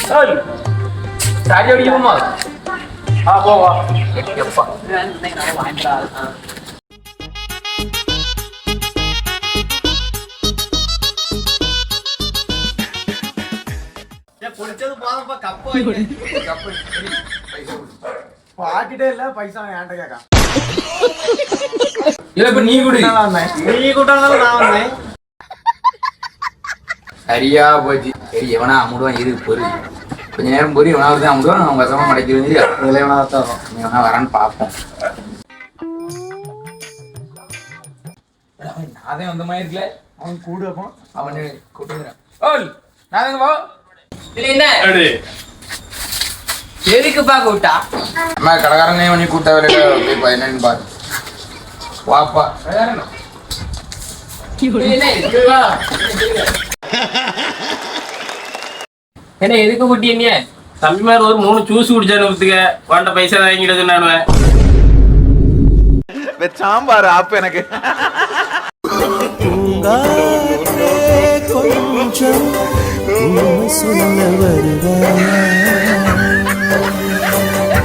Sorry அடிக்குமா? போவா. எப்பா குடிச்சது போதப்பா கப்பு பாக்கிட்டே இல்ல பைசா ஏன்ட்ட கேக்கா இல்ல இப்ப நீ குடி. நீ கூட்டாலும் நான் வந்தேன். சரியா போச்சு. சரி எவனா அமுடுவான் இரு பொறி கொஞ்ச நேரம் பொறி எவனா வருது அமுடுவான் அவங்க வசமா மடைக்கிறது நீ வேணா வரான்னு பார்ப்போம். நாதே வந்த மாதிரி இருக்குல்ல அவன் கூடு வைப்போம் அவனு கூட்டுறான். ஓல் நாதங்க போ. என்ன எதுக்குப்பா கூட்டா? அம்மா கடைக்காரனே பண்ணி கூட்ட வேலையில போய் என்னன்னு பாரு. வாப்பா என்ன எதுக்கு குட்டி என்ன தம்பி மாதிரி ஒரு 3 ஜூஸ் குடிச்சானுக்கு வாண்ட பைசா வாங்கிட்டு சொன்னானுவேன். சாம்பார் ஆப்பு எனக்கு கொஞ்சம் சொல்ல வருவாயா